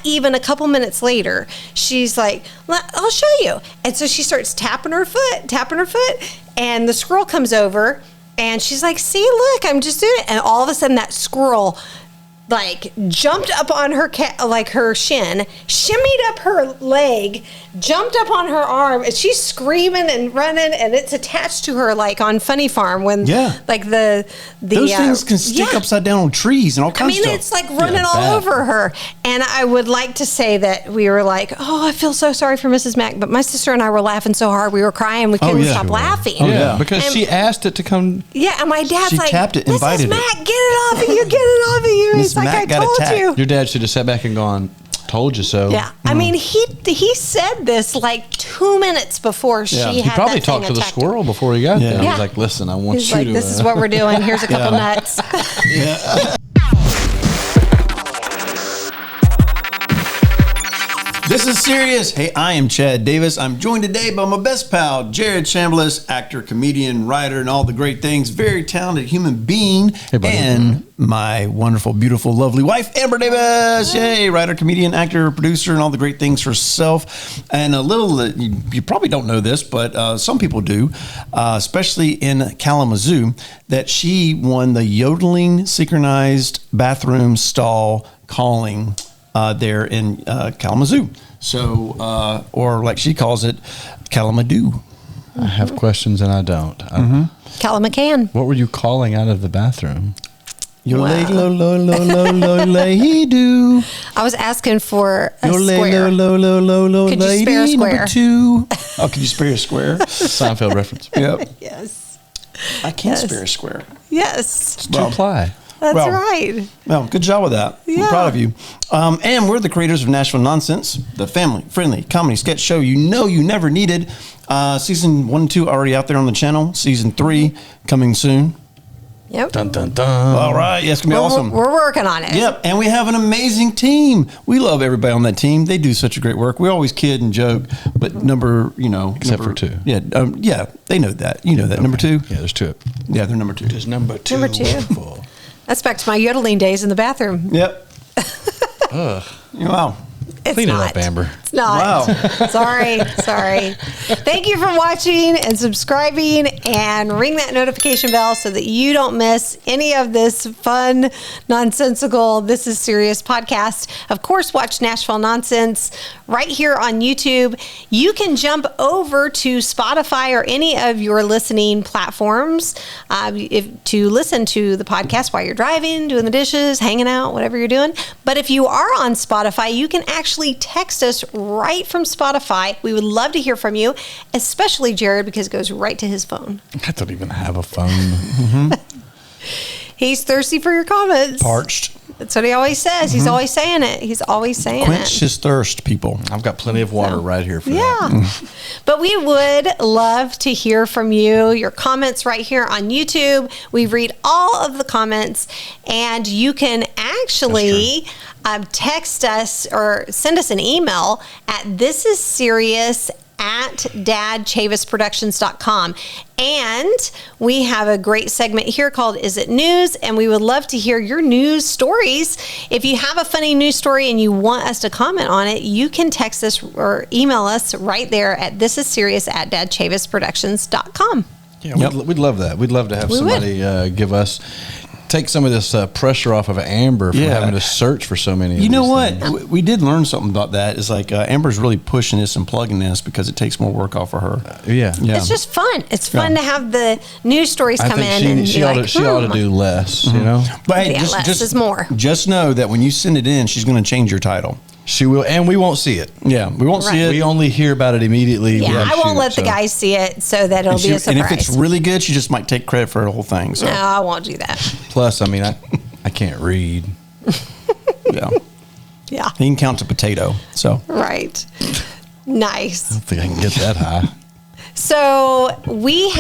even a couple minutes later, she's like, I'll show you. And so she starts tapping her foot, and the squirrel comes over, and she's like, see, look, I'm just doing it. And all of a sudden, that squirrel like jumped up on her her shin, shimmied up her leg, jumped up on her arm, and she's screaming and running, and it's attached to her like on Funny Farm when like the those things can stick upside down on trees and all kinds of stuff. It's like running all over her. And I would like to say that we were like, oh, I feel so sorry for Mrs. Mack, but my sister and I were laughing so hard we were crying, we couldn't stop laughing. Oh yeah, because she asked it to come. Yeah, and my dad's like, tapped it, invited Mrs. Mack, get it off of you, get it off of you. He's like, I told you. Your dad should have sat back and gone, told you so. Yeah, I mean, he said this like 2 minutes before she had. He probably talked to the squirrel before he got there. He was like, listen, I want you to. This is what we're doing. Here's a couple nuts. This is serious. Hey, I am Chad Davis. I'm joined today by my best pal, Jared Chambliss, actor, comedian, writer, and all the great things. Very talented human being. Hey, buddy. And my wonderful, beautiful, lovely wife, Amber Davis. Yay, writer, comedian, actor, producer, and all the great things herself. And a little, you probably don't know this, but some people do, especially in Kalamazoo, that she won the yodeling synchronized bathroom stall calling there in Kalamazoo. So, or like she calls it, Kalamazoo. I have questions and I don't. Calamacan. What were you calling out of the bathroom? I was asking for a square. Could you spare a square? Number 2. Oh, could you spare a square? Seinfeld reference. Yep. Yes. I can't spare a square. Yes. It's 2 ply. That's right. Well, good job with that. Yeah. I'm proud of you. And we're the creators of Nashville Nonsense, the family-friendly comedy sketch show you never needed. Season 1 and 2 already out there on the channel. Season 3 coming soon. Yep. Dun, dun, dun. All right. Yeah, it's going to be awesome. We're working on it. Yep. And we have an amazing team. We love everybody on that team. They do such a great work. We always kid and joke, but Except for 2. Yeah. They know that. You know that. Okay. Number 2? Yeah, there's 2. Yeah, they're number 2. There's number 2. Number 2. That's back to my yodeling days in the bathroom. Yep. Wow. Clean it up, Amber. It's not. Wow. Sorry. Thank you for watching and subscribing, and ring that notification bell so that you don't miss any of this fun, nonsensical, This Is Serious podcast. Of course, watch Nashville Nonsense right here on YouTube. You can jump over to Spotify or any of your listening platforms to listen to the podcast while you're driving, doing the dishes, hanging out, whatever you're doing. But if you are on Spotify, you can actually text us right from Spotify. We would love to hear from you, especially Jared, because it goes right to his phone. I don't even have a phone. He's thirsty for your comments. Parched. That's what he always says. He's always saying it. Quench his thirst, people. I've got plenty of water right here for that. Yeah. But we would love to hear from you. Your comments right here on YouTube. We read all of the comments, and you can actually text us or send us an email at thisisserious@DadChavisProductions.com. And we have a great segment here called Is It News? And we would love to hear your news stories. If you have a funny news story and you want us to comment on it, you can text us or email us right there at thisisserious@DadChavisProductions.com. Yeah, we'd love that. We'd love to have somebody take some of this pressure off of Amber from having to search for so many. You know what? We did learn something about that. It's like Amber's really pushing this and plugging this because it takes more work off of her. Yeah. It's just fun. It's fun to have the news stories come in. She ought to do less, you know? But hey, less is more. Just know that when you send it in, she's going to change your title. She will, and we won't see it. Yeah, we won't see it. We only hear about it immediately. Yeah, I won't let the guys see it so that it'll be a surprise. And if it's really good, she just might take credit for the whole thing. So. No, I won't do that. Plus, I mean, I can't read. Yeah. He can count to potato. So. Right. Nice. I don't think I can get that high. So we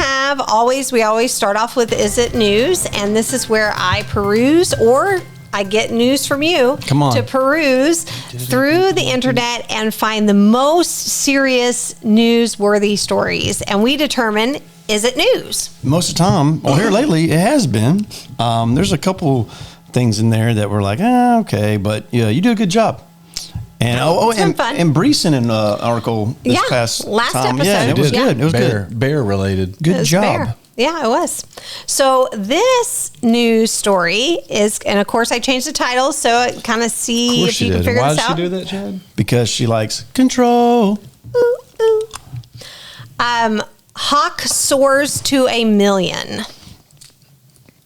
always start off with Is It News? And this is where I peruse or I get news from you to peruse through the internet and find the most serious newsworthy stories. And we determine, is it news? Most of the time, well, here lately, it has been. There's a couple things in there that were like, okay, but yeah, you do a good job. And It's been fun. and Bree sent an article this past last time. episode. Yeah, and it was good. It was good. Bear related. Good It was job. fair. Yeah, it was. So this news story is, and of course I changed the title so kind of see if you can figure Why this out. did she do that, Chad? Because she likes control. Ooh, ooh. Hawk soars to $1 million.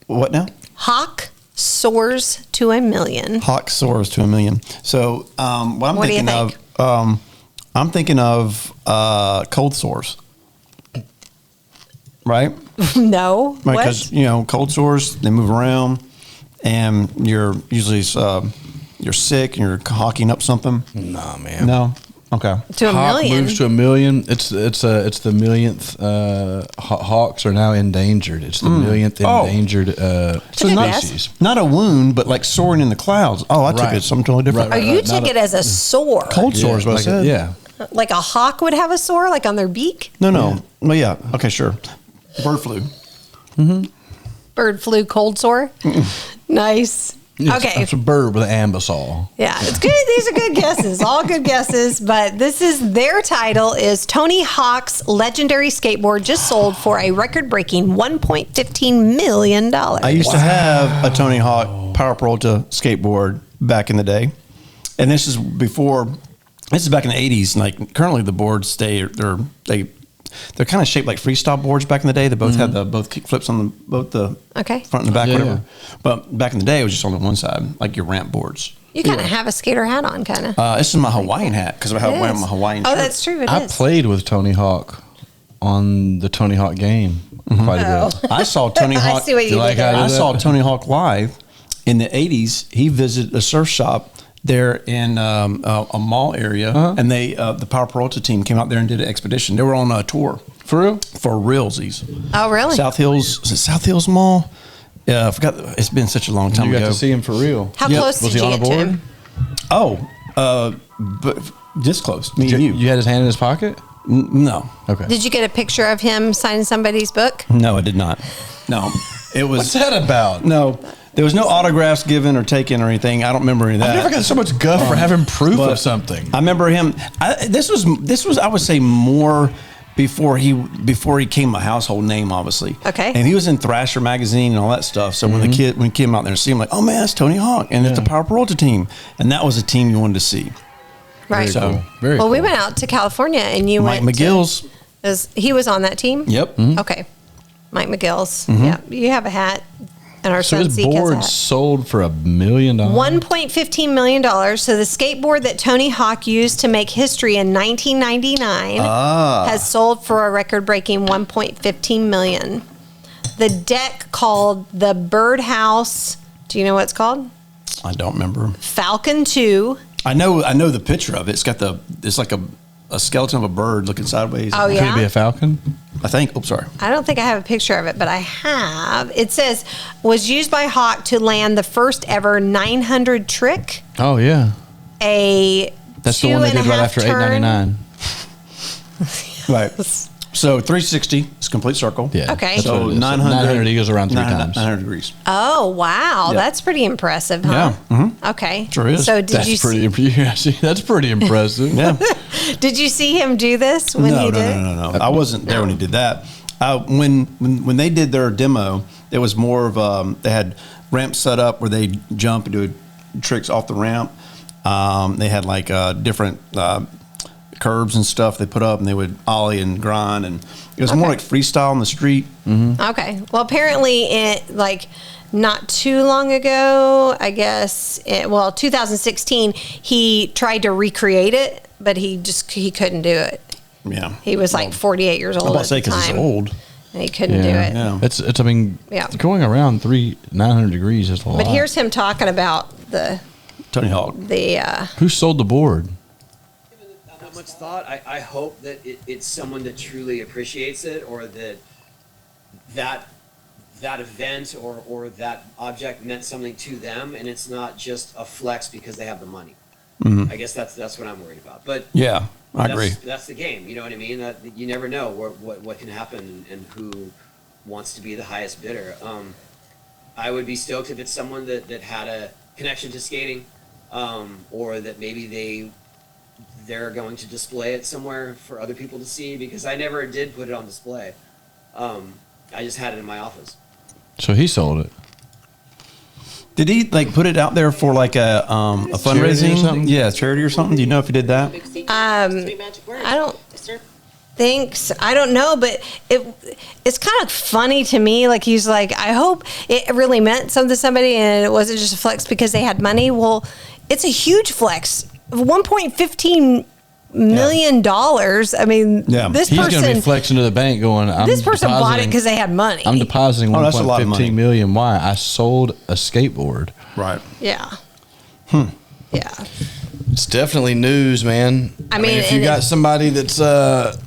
What now? Hawk soars to $1 million. Hawk soars to $1 million. So what I'm What do you thinking think? of, I'm thinking of cold sores. Right? No. Right, What? because cold sores, they move around, and you're usually you're sick and you're hawking up something. Nah, man. No, okay. To $1 Hawk million. moves to $1 million. It's the millionth. Hawks are now endangered. It's the millionth endangered So not- species. Not a wound, but like soaring in the clouds. Oh, I took Right. it something totally different. Oh, you not took a- it as a soar. Cold sores, what I said. Yeah. Like a hawk would have a sore, like on their beak? No. Well, yeah. Okay, sure. Bird flu. Bird flu cold sore? Nice. Okay. It's a bird with an ambisol. Yeah, it's good. These are good guesses, all good guesses. But this is their title is Tony Hawk's legendary skateboard just sold for a record-breaking $1.15 million. I used to have a Tony Hawk Power Peralta skateboard back in the day, and this is before. This is back in the '80s. Like currently, the boards they're kind of shaped like freestyle boards back in the day. They both had the both kick flips on both the Okay. front and the back, Yeah, whatever. But back in the day, it was just on the one side, like your ramp boards. You kind of have a skater hat on, kind of. This is my Hawaiian hat because I have my Hawaiian shirt. Oh, that's true. It I is. played with Tony Hawk on the Tony Hawk game quite a bit. I saw Tony I Hawk. see what you You like did there. how I did saw that? Tony Hawk live in the '80s. He visited a surf shop there in a mall area, and they the Power Peralta team came out there and did an expedition. They were on a tour For real? for realsies. Oh, really? South Hills, is it South Hills Mall? Yeah, I forgot. It's been such a long time You got ago. to see him for real. How Yep. close Was did he you on a get to board? him? But this close, me and you. You had his hand in his pocket? No, Okay. Did you get a picture of him signing somebody's book? no, I did not. No, it was What's that about? no. There was no autographs given or taken or anything. I don't remember any of that. I've never got so much guff for having proof But of something. I remember him. This was I would say more before he came a household name, obviously. Okay. And he was in Thrasher magazine and all that stuff. So when he came out there and see him, like, oh man, that's Tony Hawk, and it's the Power Peralta team, and that was a team you wanted to see. Right. So- Cool. Very Well, we cool. went out to California, and you Mike went. McGill's. He was on that team. Yep. Okay. Mike McGill's. Yeah. You have a hat, and our So son his Zeke has a board hat. sold for $1 million. $1.15 million. So the skateboard that Tony Hawk used to make history in 1999 has sold for a record-breaking $1.15 million. The deck called the Birdhouse. Do you know what it's called? I don't remember. Falcon 2. I know the picture of it. It's like a skeleton of a bird looking sideways. Oh, Could yeah? it be a falcon? I think. Oh, sorry. I don't think I have a picture of it, but I have. It says, was used by Hawk to land the first ever 900 trick. Oh, yeah. That's the one they did right 2.5 after turn. $8.99. Right. So 360 is complete circle. Yeah. Okay. that's So what it is. 900 he goes around three times. 900 degrees. Oh, wow. Yeah. That's pretty impressive, huh? Yeah. Okay. Sure is. So did That's you pretty. Yeah, see, that's pretty impressive. Yeah. did you see him do this when no, he no, did? no. I wasn't there when he did that. When they did their demo, it was more of they had ramps set up where they jump and do tricks off the ramp. They had like different curbs and stuff they put up, and they would ollie and grind, and it was more like freestyle on the street. Okay. Well, apparently, not too long ago, I guess, 2016, he tried to recreate it, but he couldn't do it. Yeah. He was like 48 years old I'm about at to say the because it's time, old. and he couldn't do it. Yeah. It's. I mean, Yeah. going around 900 degrees is a lot. But here's him talking about Tony Hawk. Who sold the board? Not much thought. I hope that it's someone that truly appreciates it, or that event or that object meant something to them, and it's not just a flex because they have the money. I guess that's what I'm worried about. But Yeah, I agree. That's the game. You know what I mean? That you never know what can happen and who wants to be the highest bidder. I would be stoked if it's someone that had a connection to skating, or that maybe they they're going to display it somewhere for other people to see, because I never did put it on display. I just had it in my office. So he sold it. Did he like put it out there for like a fundraising or something? Yeah, charity or something? Do you know if he did that? I don't think so. I don't know, but it's kind of funny to me. Like, he's like, I hope it really meant something to somebody and it wasn't just a flex because they had money. Well, it's a huge flex. $1.15 million. I mean, this He's person going to be flexing to the bank going, this person bought it because they had money. I'm depositing that's a lot of money. $1.15 million. Why? I sold a skateboard. Right. Yeah. Yeah. It's definitely news, man. I mean, if you got somebody that's that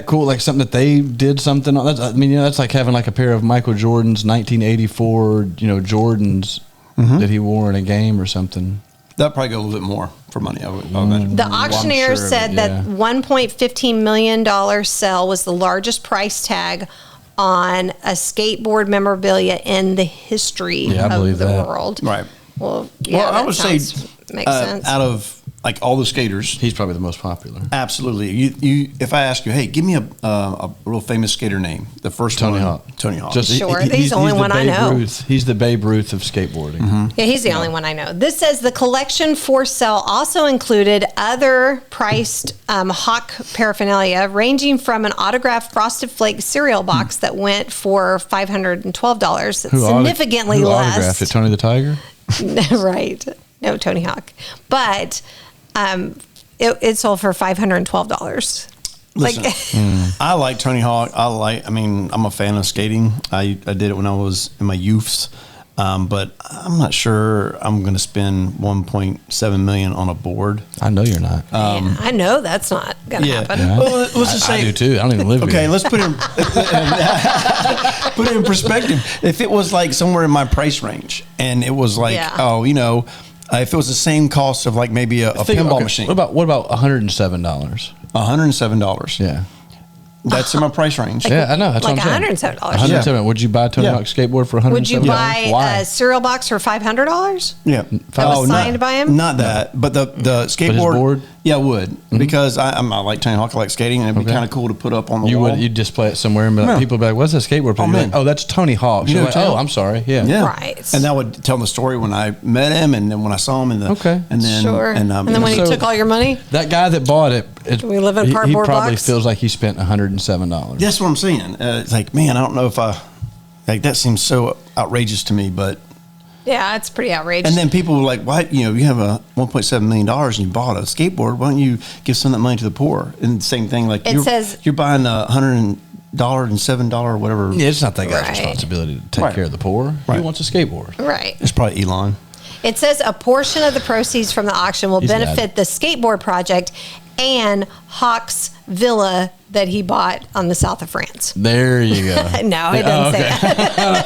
cool, like something that they did something on, that's like having like a pair of Michael Jordan's 1984, Jordans that he wore in a game or something. That'd probably go a little bit more for money, I would imagine. The auctioneer said that $1.15 million sale was the largest price tag on a skateboard memorabilia in the history of the world. Right. Well, I would say makes sense. Out of like all the skaters, he's probably the most popular. Absolutely. You if I ask you, hey, give me a real famous skater name, the first Tony Hawk. Tony Hawk. Sure, he's the only one I know. He's the Babe Ruth of skateboarding. Yeah, he's the only one I know. This says the collection for sale also included other priced Hawk paraphernalia, ranging from an autographed Frosted Flakes cereal box that went for $512. That's significantly less. Who autographed it? Tony the Tiger? Right. No, Tony Hawk. But it sold for $512. Listen, I like Tony Hawk. I'm a fan of skating. I did it when I was in my youths. But I'm not sure I'm going to spend $1.7 million on a board. I know you're not. I know that's not going to happen. Yeah. Well, let's just say I do too. I don't even live here. Okay, let's put it in perspective. If it was like somewhere in my price range, and it was like, if it was the same cost of like maybe a pinball machine. What about $107? $107. Yeah. That's in my price range. Yeah, I know. That's like what I'm $107. $107. Yeah. Would you buy a Tony Hawk skateboard for $107? Would you buy a cereal box for $500? Yeah. That was signed by him? Not that, but the skateboard. But his board? Yeah, I would. Because I like Tony Hawk, I like skating, and it'd be kind of cool to put up on the wall. You'd display it somewhere, and people would be like, what's that skateboard? Oh, that's Tony Hawk. You know, like, I'm sorry. Yeah. Right. And that would tell the story when I met him, and then when I saw him, and then sure. And then when he took all your money? That guy that bought it, we live in a cardboard he probably box? feels like he spent $107. That's what I'm saying. It's like, man, I don't know if that seems so outrageous to me, but. Yeah, it's pretty outrageous. And then people were like, why, you have a $1.7 million and you bought a skateboard. Why don't you give some of that money to the poor? And the same thing, like you're buying a $107 or whatever. Yeah, it's not that guy's responsibility to take care of the poor. Right. He wants a skateboard. Right. It's probably Elon. It says a portion of the proceeds from the auction will benefit the skateboard project and Hawk's villa that he bought on the south of France. There you go. No, it doesn't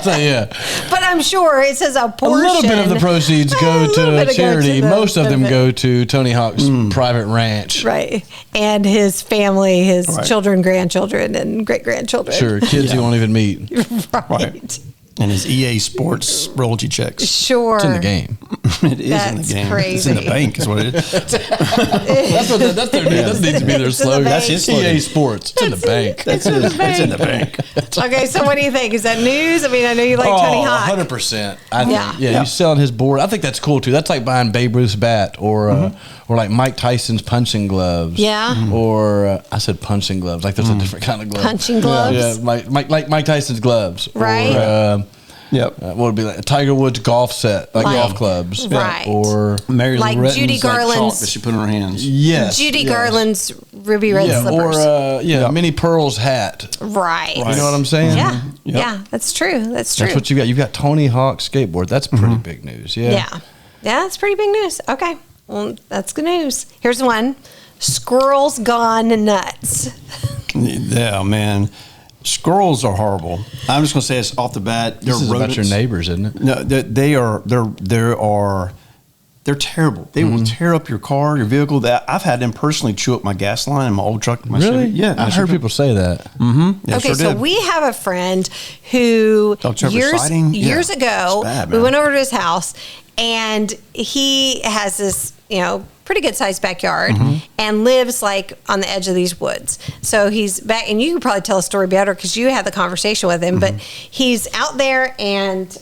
say that. But I'm sure it says a portion. A little bit of the proceeds go to charity. Most of them go to Tony Hawk's private ranch. Right. And his family, his children, grandchildren, and great-grandchildren. Sure, kids he won't even meet. Right. And his EA Sports royalty checks. Sure. It's in the game. It is in the game. Crazy. It's in the bank is what it is. That's that needs to be their slogan. That's his slogan. EA Sports. It's in the bank. It's in the bank. Okay, so what do you think? Is that news? I mean, I know you like Tony Hawk. 100%. Yeah, he's selling his board. I think that's cool too. That's like buying Babe Ruth's bat or like Mike Tyson's punching gloves. Yeah. Or I said punching gloves. Like there's a different kind of glove. Punching gloves? Yeah, like Mike Tyson's gloves. Right. Or, Yep. What would be like a Tiger Woods golf set, like golf clubs. Right. Or Mary like Lou Judy Retton's Garland's. chalk that she put in her hands. Yes. Judy Garland's ruby red slippers. Or Minnie Pearl's hat. Right. You know what I'm saying? Yeah. Yep. Yeah, that's true. That's true. That's what you got. You've got Tony Hawk skateboard. That's pretty big news. Yeah. Yeah. Yeah, that's pretty big news. Okay. Well, that's good news. Here's one. Squirrels gone nuts. Yeah, man. Squirrels are horrible. I'm just going to say this off the bat. This is about your neighbors, isn't it? No, they are They're terrible. They will tear up your car, your vehicle. That I've had them personally chew up my gas line in my old truck. My Really? Chevy. Yeah, I heard people say that. Yeah, Okay, sure so did. we have a friend who years ago, bad, we man. went over to his house, and he has this, pretty good sized backyard and lives like on the edge of these woods. So he's back, and you can probably tell a story better because you had the conversation with him, but he's out there, and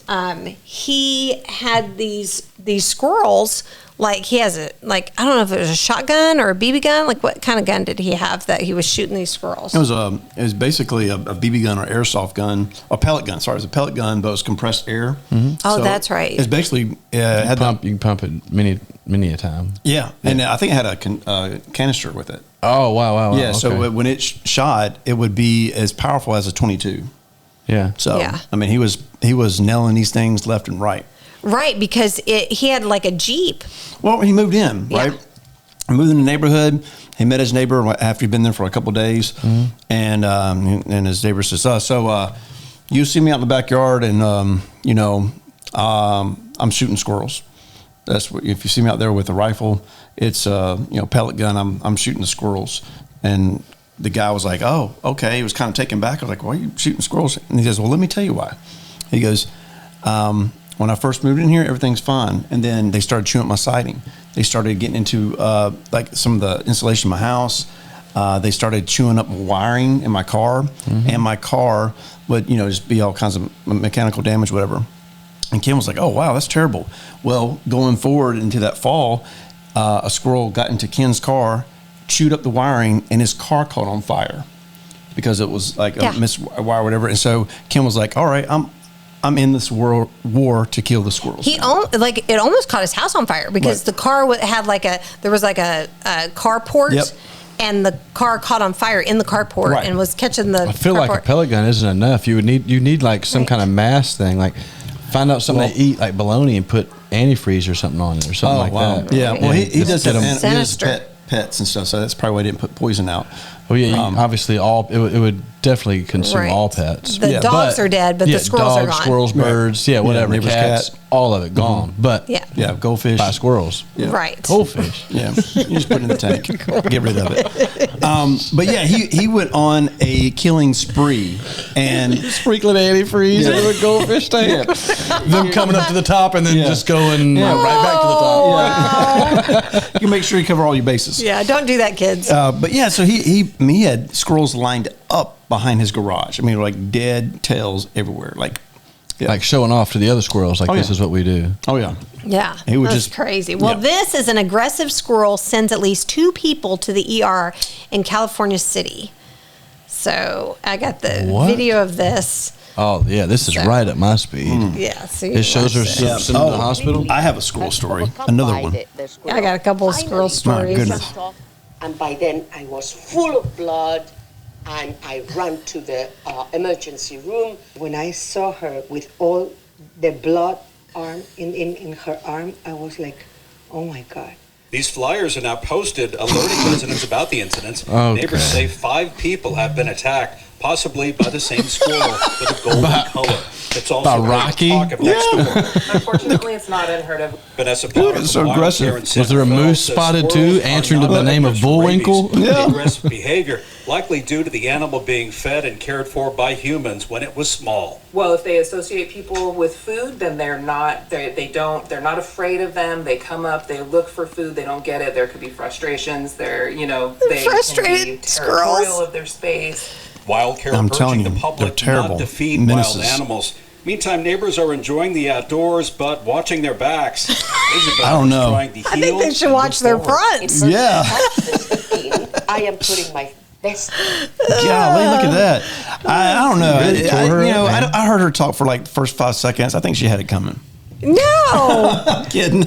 he had these squirrels. Like he has I don't know if it was a shotgun or a BB gun. Like what kind of gun did he have that he was shooting these squirrels? It was basically a BB gun or airsoft gun, a pellet gun. Sorry, it was a pellet gun, but it was compressed air. Oh, that's right. It's basically had You can pump it many a time. Yeah, and I think it had a canister with it. Oh, wow. Yeah, Okay. so when it shot, it would be as powerful as a 22. Yeah. So Yeah. I mean, he was nailing these things left and right. Right, because he had like a Jeep. Well, he moved in, Yeah. right? He moved in the neighborhood. He met his neighbor after he'd been there for a couple of days, and his neighbor says, "So you see me out in the backyard, and I'm shooting squirrels. That's what, if you see me out there with a rifle, it's pellet gun. I'm shooting the squirrels." And the guy was like, "Oh, okay." He was kind of taken back. I was like, "Why are you shooting squirrels?" And he goes, "Well, let me tell you why." He goes, "When I first moved in here, everything's fine, and then they started chewing up my siding. They started getting into like some of the insulation in my house. They started chewing up wiring in my car, and my car would just be all kinds of mechanical damage, whatever." And Kim was like, "Oh, wow, that's terrible." Well, going forward into that fall, a squirrel got into Ken's car, chewed up the wiring, and his car caught on fire because it was like a miswire or whatever. And so Kim was like, "All right, I'm in this war to kill the squirrels." It almost caught his house on fire because the car had there was a carport. Yep. And the car caught on fire in the carport and was catching the I feel like a pellet gun isn't enough. You need like some kind of mass thing, like find out something to eat like bologna and put antifreeze or something on it or something like that. Yeah, well, he does have Sinister. pets and stuff, so that's probably why he didn't put poison out. Well, yeah, obviously it would definitely consume all pets. The dogs are dead, but the squirrels are dogs, gone. squirrels, birds, whatever, neighbor's cats, cat. all of it gone. But Yeah, goldfish. by squirrels. Yeah. Right. Goldfish. Yeah, you just put it in the tank, get rid of it. But yeah, he went on a killing spree, and Sprinkling antifreeze into a goldfish tank. Them coming up to the top and then just going right back to the top. you make sure you cover all your bases. Yeah, don't do that, kids. But yeah, so he had squirrels lined up behind his garage. I mean, like dead tails everywhere, like showing off to the other squirrels, like this is what we do. Oh yeah. Yeah, He would that's just crazy. Well, yeah. this is an aggressive squirrel sends at least 2 people to the ER in California City. So I got the video of this. Oh yeah, this is right at my speed. Yeah, so It shows her sent to the hospital. I have a squirrel story. Another one. I got a couple of squirrel stories. goodness. And by then I was full of blood, and I ran to the emergency room. When I saw her with all the blood in her arm, I was like, oh my God. These flyers are now posted alerting residents about the incidents. Okay. Neighbors say 5 people have been attacked, possibly by the same squirrel with a golden color. It's also By Rocky? talk of next door. Unfortunately, it's not unheard of. Vanessa Potter it's from so Wild aggressive. Care in Was there a San Rafael moose says spotted squirrels too, are answering to not the name of rabies. Bullwinkle? Yeah. Aggressive behavior, likely due to the animal being fed and cared for by humans when it was small. Well, if they associate people with food, then they're not afraid of them. They come up, they look for food, they don't get it. There could be frustrations. They frustrated can be squirrels. territorial of their space. Wild Care I'm urging telling the you, public they're terrible not to feed menaces. wild animals. Meantime, neighbors are enjoying the outdoors, but watching their backs. Isabel I don't is know. trying to I think heal they should and watch move their forward. fronts. Yeah. I am putting my best. Golly, look at that. I don't know. Really tore her up, man. I heard her talk for like the first 5 seconds. I think she had it coming. No. I'm kidding.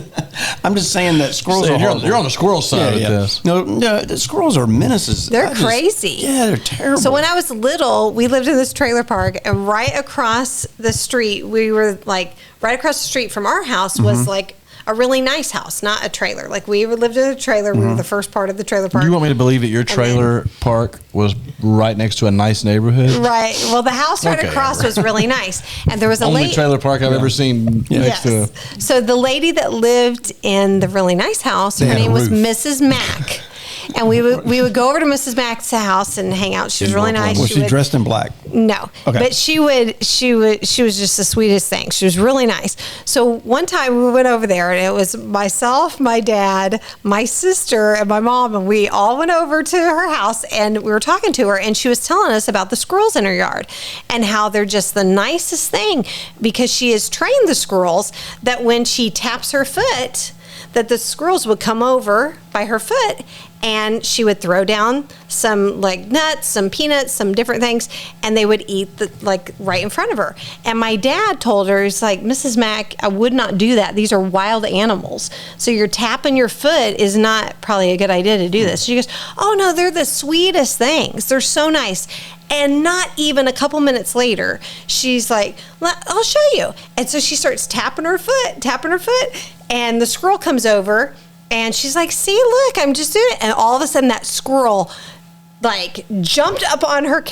I'm just saying that squirrels So are horrible. you're on the squirrel side of this. No, the squirrels are menaces. They're crazy. Yeah, they're terrible. So when I was little, we lived in this trailer park, and right across the street, we were like, right across the street from our house was like a really nice house, not a trailer. Like we lived in a trailer. We were the first part of the trailer park. You want me to believe that your trailer park was right next to a nice neighborhood? Right. Well, the house right across was really nice. And there was a Only trailer park I've ever seen next to. So the lady that lived in the really nice house, her name was Mrs. Mack. And we would go over to Mrs. Mack's house and hang out. She was really nice. Was she dressed in black? No. Okay. But she was just the sweetest thing. She was really nice. So one time we went over there, and it was myself, my dad, my sister, and my mom, and we all went over to her house, and we were talking to her, and she was telling us about the squirrels in her yard and how they're just the nicest thing, because she has trained the squirrels that when she taps her foot, that the squirrels would come over by her foot, and she would throw down some like nuts, some peanuts, some different things, and they would eat right in front of her. And my dad told her, he's like, Mrs. Mack, I would not do that. These are wild animals. So you're tapping your foot is not probably a good idea to do this. She goes, oh no, they're the sweetest things. They're so nice. And not even a couple minutes later, she's like, I'll show you. And so she starts tapping her foot, and the squirrel comes over, and she's like, see, look, I'm just doing it. And all of a sudden that squirrel jumped up on her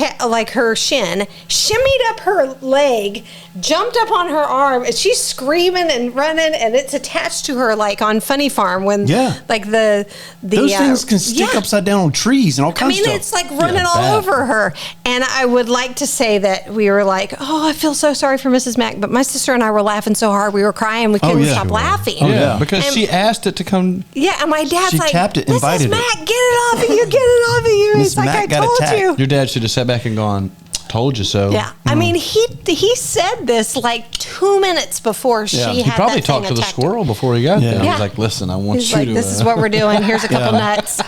her shin, shimmied up her leg, jumped up on her arm, and she's screaming and running, and it's attached to her like on Funny Farm when the those things can stick upside down on trees and all kinds of stuff. It's like running all over her. And I would like to say that we were like, oh, I feel so sorry for Mrs. Mack, but my sister and I were laughing so hard we were crying, we couldn't stop laughing. Oh yeah, because she asked it to come. Yeah, and my dad's like, tapped it, invited Mrs. Mack, get it off of you, get it off of you. He's like, I told you. Your dad should have sat back and gone, told you so. Yeah, I mean, he said this like 2 minutes before she had He probably talked to the squirrel before he got there. He was like, listen, I want you to... this is what we're doing. Here's a couple nuts.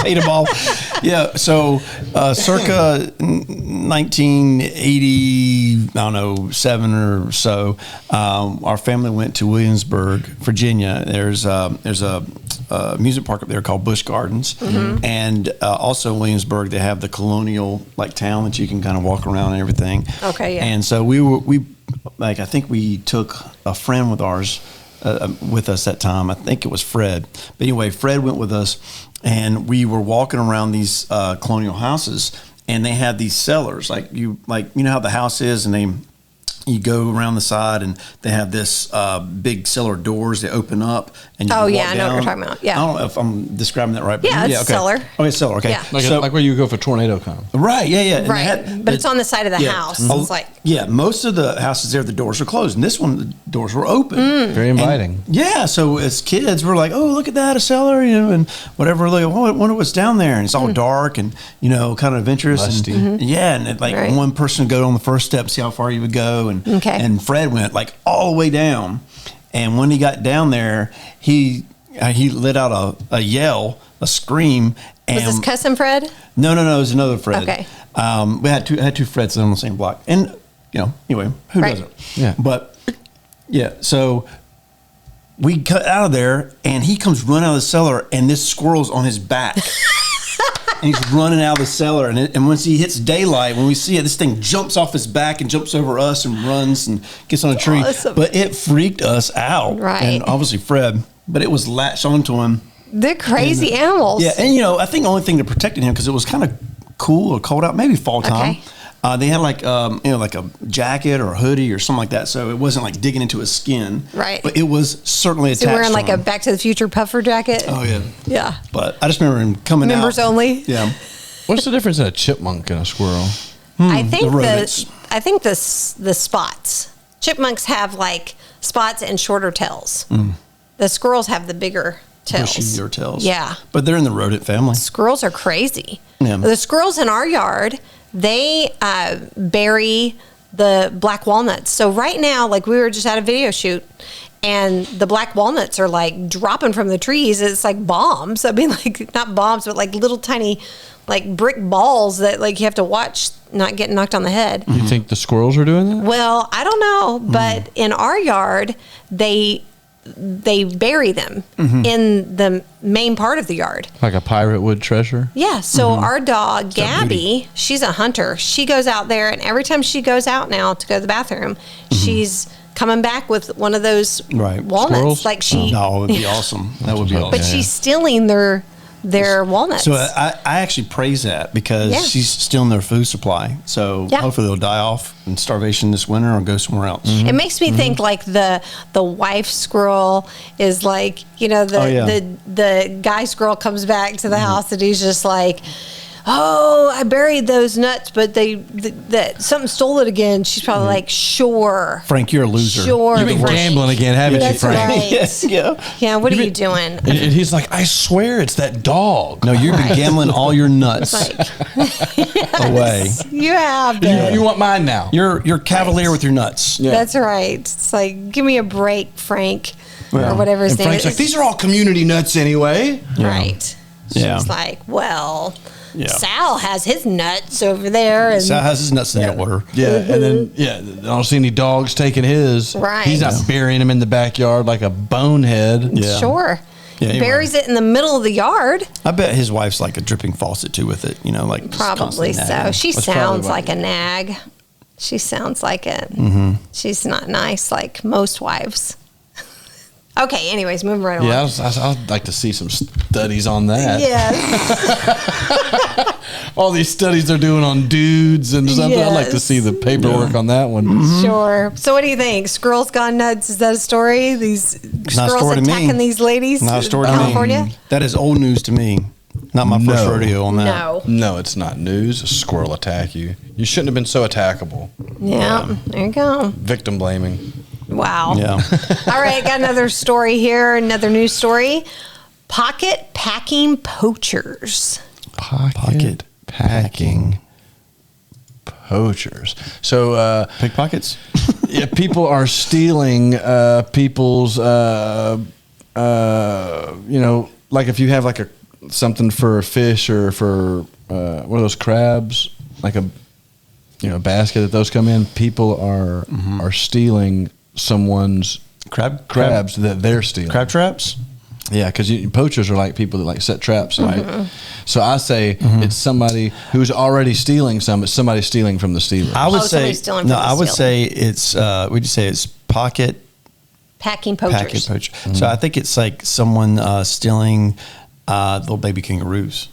Paid him off. Yeah, so circa 1980, I don't know, 7 or so, our family went to Williamsburg, Virginia. There's a music park up there called Busch Gardens. And also in Williamsburg, they have the colonial town that you can kind of walk around and everything. Okay, yeah. And so I think we took a friend with ours with us that time. I think it was Fred. But anyway, Fred went with us, and we were walking around these colonial houses, and they had these cellars. You know how the house is, and you go around the side, and they have this big cellar doors that open up, and you can walk I know what you're talking about. Yeah, I don't know if I'm describing that right. But it's a cellar. Oh, it's cellar. Okay, Yeah. Like where you go for tornado come. Right. Yeah. Right, but it's on the side of the house. It's like most of the houses there, the doors are closed, and this one, the doors were open. Very inviting. And, so as kids, we're like, oh, look at that, a cellar, and whatever. Like, I wonder what's down there, and it's all dark and kind of adventurous. Musty. And, and one person would go on the first step, see how far you would go, and Fred went all the way down, and when he got down there, he let out a yell, a scream. And was this cousin Fred? No, it was another Fred. Okay. We had two Freds on the same block, and anyway, who doesn't? Yeah. But so we cut out of there, and he comes running out of the cellar, and this squirrel's on his back. And he's running out of the cellar, and once he hits daylight, when we see it, this thing jumps off his back and jumps over us and runs and gets on a tree. Awesome. But it freaked us out, right? And obviously Fred, but it was latched onto him. They're crazy animals. Yeah, and I think the only thing that protected him, because it was kind of cool or cold out, maybe fall time. Okay. They had like a jacket or a hoodie or something like that, so it wasn't digging into his skin. Right. But it was certainly attached. So wearing to a him. Back to the Future puffer jacket. Oh yeah. Yeah. But I just remember him coming Members out. only. Yeah. What's the difference in a chipmunk and a squirrel? I think the spots. Chipmunks have spots and shorter tails. The squirrels have the bigger tails. Bushier tails. Yeah. But they're in the rodent family. Squirrels are crazy. Yeah. The squirrels in our yard, they bury the black walnuts. So right now, we were just at a video shoot, and the black walnuts are dropping from the trees. It's like bombs. I mean, not bombs, but little tiny brick balls that you have to watch not get knocked on the head. You think the squirrels are doing that? Well, I don't know, but in our yard, they bury them in the main part of the yard. Like a pirate would treasure? Yeah. So our dog, Gabby, she's a hunter. She goes out there, and every time she goes out now to go to the bathroom, she's coming back with one of those Right. walnuts. Squirrels? Like she, No, it would be awesome. That would be awesome. but she's stealing their walnuts. So I actually praise that because Yeah. she's stealing their food supply. So Yeah. hopefully they'll die off in starvation this winter or go somewhere else. It makes me think like the wife squirrel is like, you know, Oh, yeah. the guy squirrel comes back to the house and he's just like, oh, I buried those nuts, but that something stole it again. She's probably like, sure. Frank, you're a loser. Sure. You've been Frank. gambling again, haven't you, That's Frank? right. Yes, yeah. Yeah, what are you doing? And he's like, I swear it's that dog. No, you've been Right. gambling all your nuts away. You have been. You want mine now. You're cavalier with your nuts. Yeah. That's right. It's like, give me a break, Frank, or whatever his And name Frank's is. like, these are all community nuts anyway. Right. Yeah. She's like, well, Yeah. Sal has his nuts over there. And Sal has his nuts in the order. Yeah, and then I don't see any dogs taking his. Right. He's not burying him in the backyard like a bonehead. Yeah. Sure. Yeah, anyway. Buries it in the middle of the yard. I bet his wife's like a dripping faucet too with it. You know, like just Probably constantly so. nagging. She That's sounds probably like what- a nag. She sounds like it. Mm-hmm. She's not nice like most wives. Okay, anyways, moving right Yeah, on. I'd like to see some studies on that. Yes. All these studies they're doing on dudes and something. I'd like to Yes. see the paperwork on that one. Sure. So what do you think? Squirrels gone nuts? Is that a story? These Not a squirrels story to me. attacking these ladies Not a in story to California? me. That is old news to me. Not my first No. rodeo on that. No. No, it's not news. A squirrel attack you. You shouldn't have been so attackable. Yeah. There you go. Victim blaming. Wow. Yeah. All right, got another story here, another news story. Pocket packing poachers. Pocket packing poachers. So, Pickpockets. yeah, people are stealing people's, like if you have like something for a fish or for one of those crabs, like a basket that those come in. People are stealing someone's crabs that they're stealing. Crab traps. Yeah, because poachers are like people that like set traps, right? So I say it's somebody who's already stealing some. It's somebody stealing from the stealer. I would Oh, say somebody's stealing no. from the I would steal. say it's. Would you say it's pocket Packing poachers. packet poacher? So I think it's like someone stealing little baby kangaroos.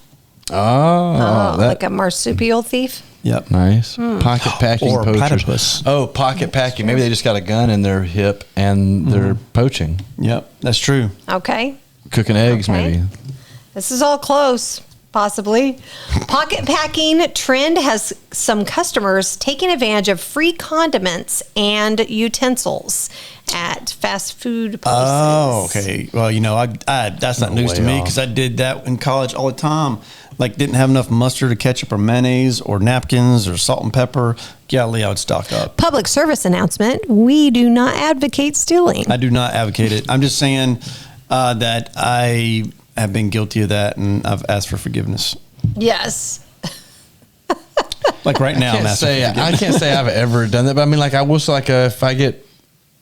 Oh, that, like a marsupial thief? Yep. nice pocket packing Or poachers. platypus. Oh, pocket packing. Maybe they just got a gun in their hip and they're poaching, Yep. That's true. Okay. cooking eggs. Okay. Maybe. This is all close, possibly. Pocket packing trend has some customers taking advantage of free condiments and utensils at fast food places. Oh, okay. Well, I that's not news to way me off. because I did that in college all the time. Like, didn't have enough mustard or ketchup or mayonnaise or napkins or salt and pepper. Golly, I would stock up. Public service announcement. We do not advocate stealing. I do not advocate it. I'm just saying that I have been guilty of that and I've asked for forgiveness. Yes. Like right now, I'm asking for forgiveness. I can't say I've ever done that, but I mean, like I will say, like if I get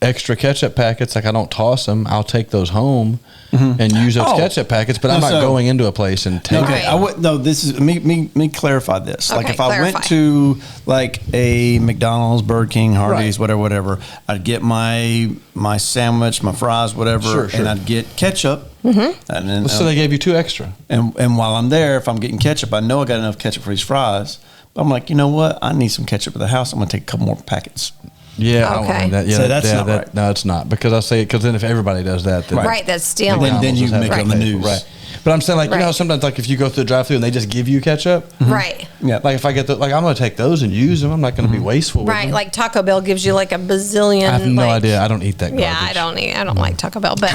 extra ketchup packets, like I don't toss them. I'll take those home and use those Oh. ketchup packets. But I'm No, not so- going into a place and taking. Okay, I would no. This is me clarify this. Like Okay, if I clarify. went to like a McDonald's, Burger King, Hardee's, Right. whatever, I'd get my sandwich, my fries, whatever, Sure. and I'd get ketchup. Mm-hmm. And then So they gave you 2 extra. and while I'm there, if I'm getting ketchup, I know I got enough ketchup for these fries. But I'm like, you know what? I need some ketchup at the house. I'm gonna take a couple more packets. Yeah, I Okay. don't mind that. Yeah, So that's not right. No, it's not because I say because then if everybody does that, then Right, that's stealing. Then you McDonald's make it on the has to pay. news. right? But I'm saying like you know Right. sometimes like if you go through the drive-thru and they just give you ketchup, Right. Yeah. like if I get like I'm gonna take those and use them. I'm not gonna be wasteful. with Right. them. Like Taco Bell gives you like a bazillion. I have no like- idea. I don't eat that. Garbage. Yeah, I don't like Taco Bell, but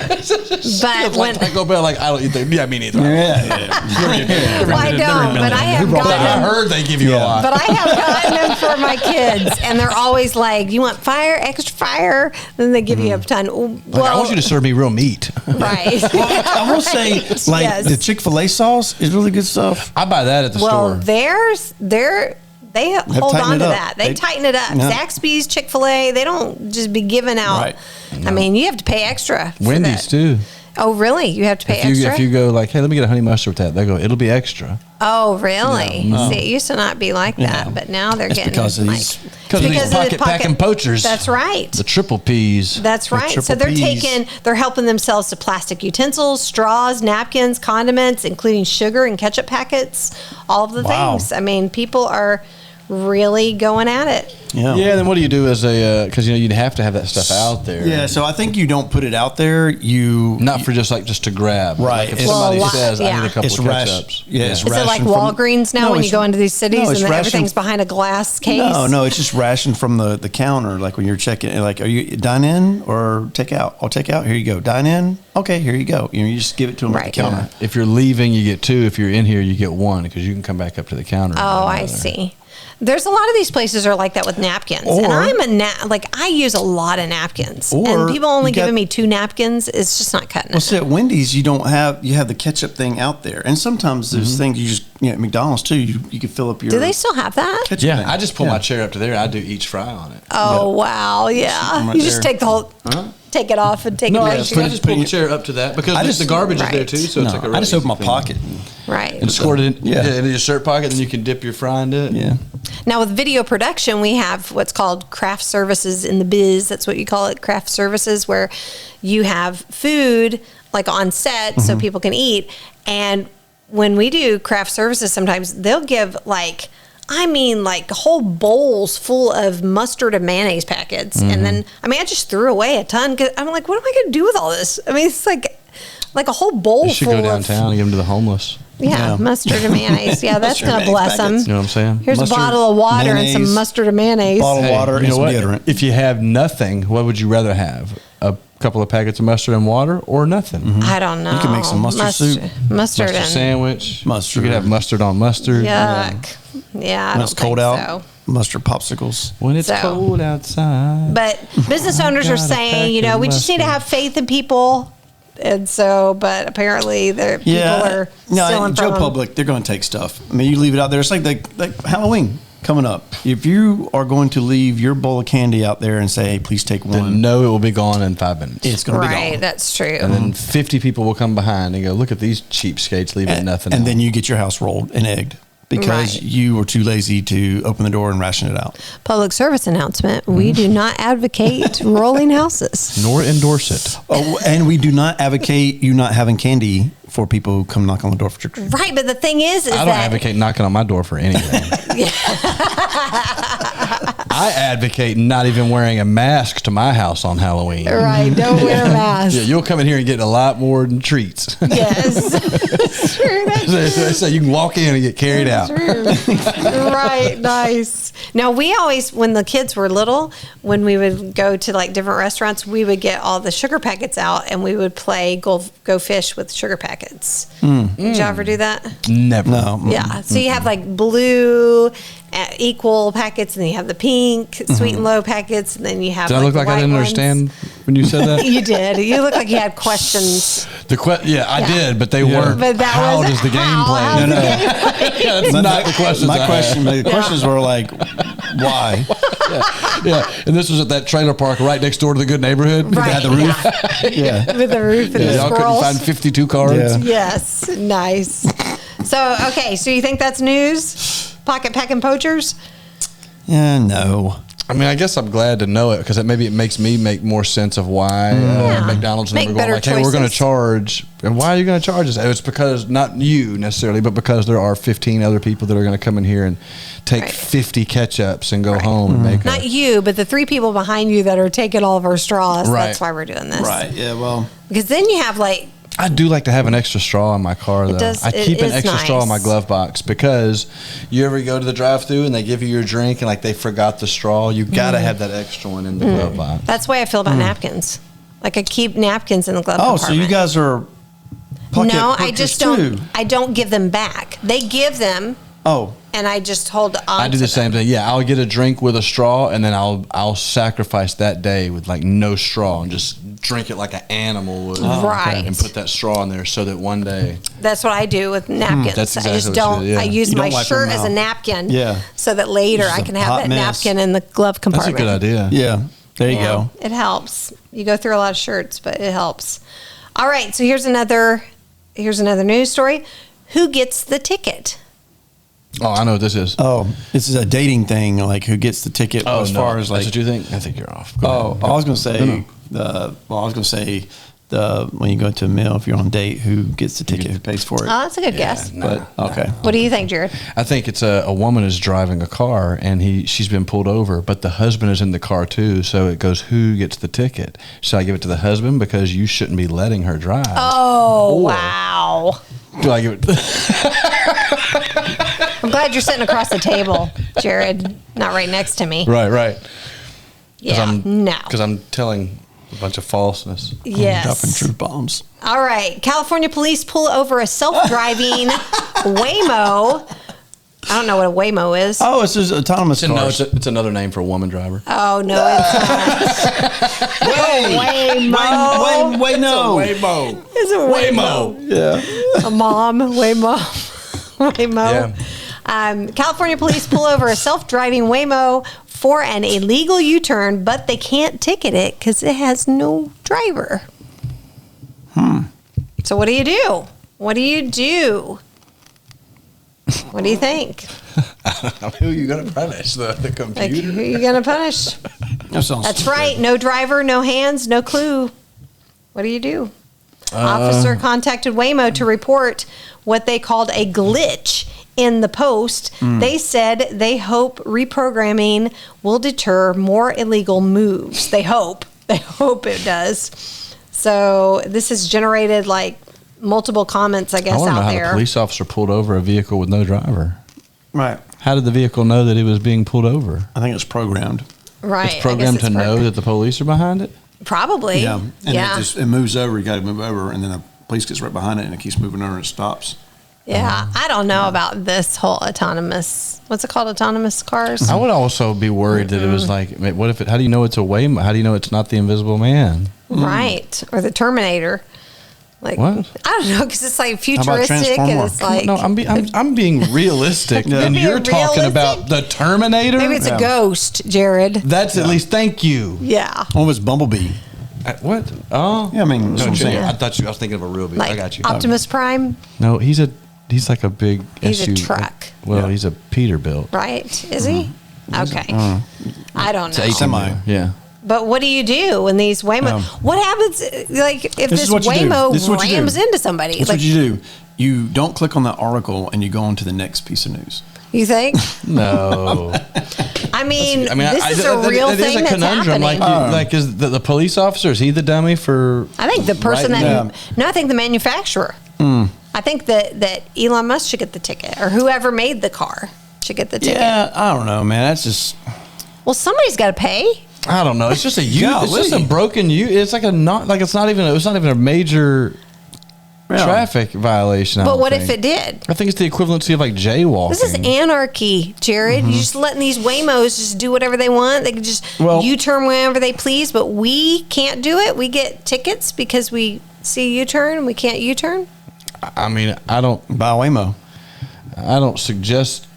It's but like when Taco Bell, like I don't eat that. Yeah, me neither. well, I don't, but I have I gotten heard they give you a lot. but I have gotten them for my kids, and they're always like, "You want fire, extra fire?" Then they give you a ton. Well, Like, I want you to serve me real meat. right. I will say, Right, like yes. the Chick-fil-A sauce is really good stuff. I buy that at the Well, store. they hold tightened on it to up. that. They tighten it up. Yeah. Zaxby's, Chick-fil-A, they don't just be giving out. Right. I mean, you have to pay extra. For Wendy's that. too. Oh, really? You have to pay extra? If you go like, hey, let me get a honey mustard with that, they go, it'll be extra. Oh, really? See, it used to not be like that, but now they're getting because of like, these- Because of these of the pocket packing poachers. That's right. The triple P's. That's right. So triple they're helping themselves to plastic utensils, straws, napkins, condiments, including sugar and ketchup packets, all of the Wow. things. I mean, people are really going at it. Yeah. Yeah, then what do you do as a, because, you'd have to have that stuff out there. Yeah, so I think you don't put it out there. Not for just to grab. Right. Like if It's- somebody Well, says, I yeah. need a couple It's of rash- ketchups. yeah, it's Is it like ration from- Walgreens now No, when you it's- go into these cities no, it's and ration- everything's behind a glass case? No, it's just ration from the counter. Like when you're checking, like, are you dine in or take out? I'll take out. Here you go. Dine in. Okay, here you go. You just give it to them at Right. the counter. If you're leaving, you get 2. If you're in here, you get 1 because you can come back up to the counter. and Oh, get I another. see. There's a lot of these places are like that with napkins, and Or- I'm I use a lot of napkins, Or and people only you got- giving me 2 napkins. It's just not cutting Well, it. see, at Wendy's, you have the ketchup thing out there, and sometimes there's things you just at McDonald's too. You can fill up your. Do they still have that? ketchup Yeah, thing. I just pull Yeah. my chair up to there. I do each fry on it. Oh wow, yeah. Right You just there. take the whole, take it off and take No, it I right. just pull the chair up to that because the garbage is there Right. too. So it's like a I just really open my easy thing. pocket. Right. and squirt it Yeah. into your shirt pocket. Then you can dip your fry into it. Yeah. Now with video production, we have what's called craft services in the biz. That's what you call it, craft services, where you have food like on set so people can eat. And when we do craft services, sometimes they'll give like whole bowls full of mustard and mayonnaise packets. And then, I just threw away a ton because I'm like, what am I going to do with all this? I mean, it's like a whole bowl You should full go downtown and give them to the homeless. Yeah, mustard and mayonnaise. Yeah, that's Mustard going and to bless mayonnaise them. packets. You know what I'm saying? Here's Mustard, a bottle of water and mayonnaise, some mustard and mayonnaise. Bottle of water you and know some what? deodorant. If you have nothing, what would you rather have? A couple of packets of mustard and water, or nothing? I don't know. You can make some mustard soup. Mustard Mustard and sandwich. Mustard. You could have mustard on mustard. yuck. Yeah, I When don't it's cold think out, so. mustard popsicles. When it's So- cold outside. But business owners are got a saying, pack of we just need to mustard. have faith in people. And so, but apparently, people are stealing Joe from them. Public, they're going to take stuff. I mean, you leave it out there. It's like Halloween coming up. If you are going to leave your bowl of candy out there and say, hey, please take Then one, know it will be gone in 5 minutes. it's going to be Right, gone. that's true. And then 50 people will come behind and go, look at these cheapskates leaving nothing And out. then you get your house rolled and egged because Right. you were too lazy to open the door and ration it out. Public service announcement: we do not advocate rolling houses. Nor endorse it. Oh, and we do not advocate you not having candy for people who come knock on the door for trick or treat. Right, but the thing is I don't that advocate knocking on my door for anything. I advocate not even wearing a mask to my house on Halloween. right, don't wear a mask. Yeah, you'll come in here and get a lot more than treats. Yes, it's true. That's So you can walk in and get carried out. true. Right, nice. Now we always, when the kids were little, when we would go to like different restaurants, we would get all the sugar packets out and we would play go fish with sugar packets. Did you ever do that? Never. No. Yeah. So you have like blue equal packets, and then you have the pink sweet and low packets, and then you have. Did I look the like I white didn't ones. understand when you said that? You did. You look like you had questions. Yeah, I Yeah. did, but they weren't. But that how was does the game how- play? how's the No, no. game play? Yeah, that's not the questions. I had. My questions were like, why? Yeah, and this was at that trailer park right next door to the good neighborhood. Right, They had the roof. Yeah. With the roof and Yeah, the y'all couldn't squirrels. find 52 cards. Yeah. Yes, nice. So, okay, so you think that's news? Pocket packing poachers? Yeah, no. I mean, I guess I'm glad to know it because maybe it makes me make more sense of why Yeah. McDonald's Make never better going like, hey, we're going to choices. charge. And why are you going to charge us? It's because, not you necessarily, but because there are 15 other people that are going to come in here and take Right. 50 ketchups and go Right. home and make Not you, but the 3 people behind you that are taking all of our straws. Right. That's why we're doing this. Right. Yeah, well. Because then you have like, I do like to have an extra straw in my car, though. does- I keep it an is extra straw in my nice. glove box because you ever go to the drive-thru and they give you your drink and like they forgot the straw, you got to have that extra one in the glove box. that's the way I feel about napkins. Like I keep napkins in the glove Oh, compartment. so you guys are pocket No, I poachers just don't. too. I don't give them back. They give them, Oh, and I just hold on. I do the same thing. Yeah, I'll get a drink with a straw, and then I'll sacrifice that day with like no straw and just drink it like an animal would. Right. And put that straw in there so that one day. That's what I do with napkins. That's I exactly just what you don't. do, yeah. I use You my don't wipe your shirt as a mouth. napkin. Yeah. So that later This I is can a have hot that mess. napkin in the glove That's a compartment. good idea. yeah. There you Yeah, go. It helps. You go through a lot of shirts, but it helps. All right, so here's another news story. Who gets the ticket? Oh, I know what this is. Oh, this is a dating thing. Like who gets the ticket as far as like? That's what you think? I think you're off. I was going to say when you go to a meal, if you're on a date, who gets the ticket, who pays for it? Oh, that's a good guess. But okay. What do you think, Jared? I think it's a woman is driving a car and she's been pulled over, but the husband is in the car too. So it goes, who gets the ticket? Should I give it to the husband because you shouldn't be letting her drive? Oh, wow. Do I give it? I'm glad you're sitting across the table, Jared, not right next to me. Right. Yeah, no. Because I'm telling a bunch of falseness. Yes. Dropping truth bombs. All right. California police pull over a self-driving Waymo. I don't know what a Waymo is. Oh, it's just autonomous cars. No, it's another name for a woman driver. Oh, no, it's not. Waymo. Wait, no. Waymo. It's a Waymo. Yeah. A mom. Waymo. Waymo. Yeah. California police pull over a self-driving Waymo for an illegal U-turn, but they can't ticket it because it has no driver. So what do you do? What do you do? What do you think? Who are you going to punish? The computer? Like, who are you going to punish? That's right. No driver, no hands, no clue. What do you do? Officer contacted Waymo to report what they called a glitch in the post. They said they hope reprogramming will deter more illegal moves. They hope it does. So this has generated like multiple comments, I guess, I want to know out how there. the police officer pulled over a vehicle with no driver. Right. How did the vehicle know that it was being pulled over? I think it's programmed. Right. It's programmed to know that the police are behind it? Probably. Yeah. And it moves over. You got to move over, and then the police gets right behind it, and it keeps moving over and it stops. Yeah, I don't know about this whole autonomous. What's it called? Autonomous cars. I would also be worried that it was like, what if how do you know it's a Waymo? How do you know it's not the Invisible Man? Right, or the Terminator. Like, What? I don't know, because it's like about futuristic and Transformer? it's like No, I'm being realistic, Yeah. and You're you're being talking realistic? about the Terminator. maybe it's a ghost, Jared. That's at least. Thank you. Yeah, One was Bumblebee. What? Oh, Yeah, I mean, that's what I'm saying. I thought I was thinking of a real bee. like I got you. Optimus Prime, No, he's like a big. He's a SUV. truck. Well, Yeah. he's a Peterbilt. right? Is he? Okay, I don't know. Semi. Yeah. But what do you do when these Waymo? What happens, like, if this is what you do. Waymo This is what you do. rams into somebody? That's Like, what you do. You don't click on that article, and you go on to the next piece of news. you think? No. I mean, I mean, this is a real it is thing a that's conundrum. happening. Like is the police officer? Is he the dummy for? I think the person Right, that no, I think the manufacturer. I think that Elon Musk should get the ticket, or whoever made the car should get the ticket. Yeah, I don't know, man. That's just Well, somebody's got to pay. I don't know. It's just a it's just a Golly. broken It's like it's not even a major traffic violation. I But don't what if think. it did? I think it's the equivalency of like jaywalking. This is anarchy, Jared. You're just letting these Waymos just do whatever they want. They can just U-turn whenever they please, but we can't do it. We get tickets because we see a U-turn and we can't U-turn. I mean, I don't buy Waymo. suggest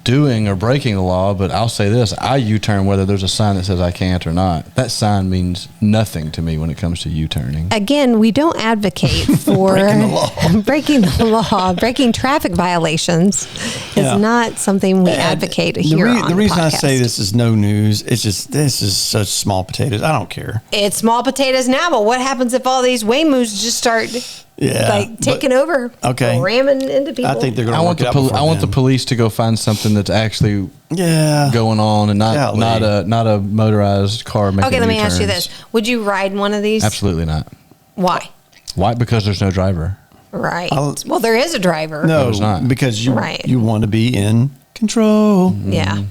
doing or breaking the law, but I'll say this: I U-turn whether there's a sign that says I can't or not. That sign means nothing to me when it comes to U-turning. Again, we don't advocate for breaking the law. Breaking traffic violations is not something we advocate here on the reason I podcast. say this is no news, it's just this is such small potatoes. I don't care. It's small potatoes now, but what happens if all these Waymos just start taking over, ramming into people? I think they're going to I work it out before I want the then. police to go find something that's actually going on and not a motorized car making Okay, let me ask you U-turns. this: would you ride one of these? Absolutely not. Why? Why? Because there's no driver. Right. Well, there is a driver. No, it's not. because you want to be in control. Yeah.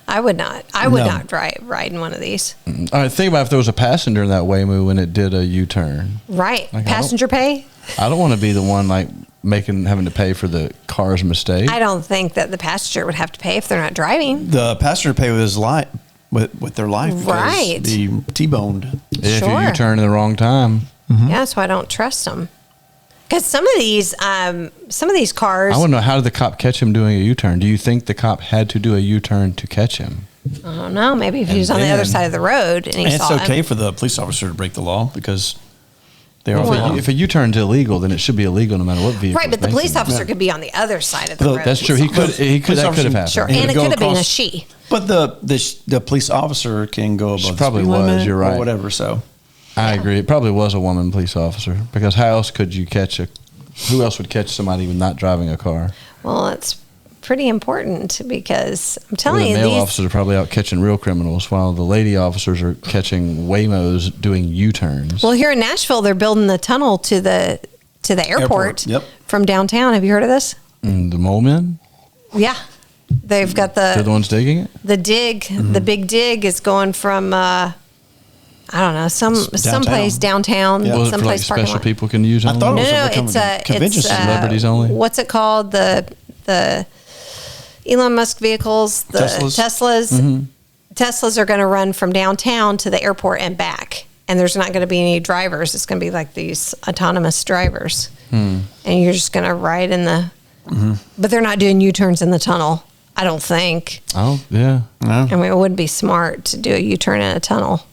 I would not. I would not ride in one of these. All right, think about if there was a passenger in that Waymo when it did a U-turn. Right. Like, Passenger pay? I don't want to be the one like having to pay for the car's mistake. I don't think that the passenger would have to pay if they're not driving. The passenger pay with his life, with their life, because Right. The T-boned. If you Sure. U-turn in the wrong time. Yeah, so I don't trust them. Because some of these cars, I want to know, how did the cop catch him doing a U-turn? Do you think the cop had to do a U-turn to catch him? I don't know. Maybe if he was on the then- other side of the road and he And saw it's okay him. for the police officer to break the law because They are. Well, If a U-turn's illegal, then it should be illegal no matter what vehicle. Right, but the police officer could be on the other side of the road. That's true. He could. That could have happened. Sure, He and could it go could have been a across- she. But the police officer can go above She the probably speed was, limit you're right. or whatever. So I agree. It probably was a woman police officer, because how else could you catch who else would catch somebody with not driving a car? Well, it's pretty important because I'm Well, telling the you, male these officers are probably out catching real criminals, while the lady officers are catching Waymos doing U-turns. Well, here in Nashville, they're building the tunnel to the airport, Yep. from downtown. Have you heard of this? And the mole men, Yeah, they've got they're the ones digging it. the dig. The big dig is going from I don't know, someplace downtown, Yeah. Was it for like someplace parking special lot. people can use? I only? thought it No, was no, overcoming it's a convention it's celebrities only? What's it called? The Elon Musk vehicles, the Teslas? Teslas are going to run from downtown to the airport and back, and there's not going to be any drivers. It's going to be like these autonomous drivers, and you're just going to ride in the. But they're not doing U-turns in the tunnel. I don't think. Oh yeah. I mean, it would be smart to do a U-turn in a tunnel.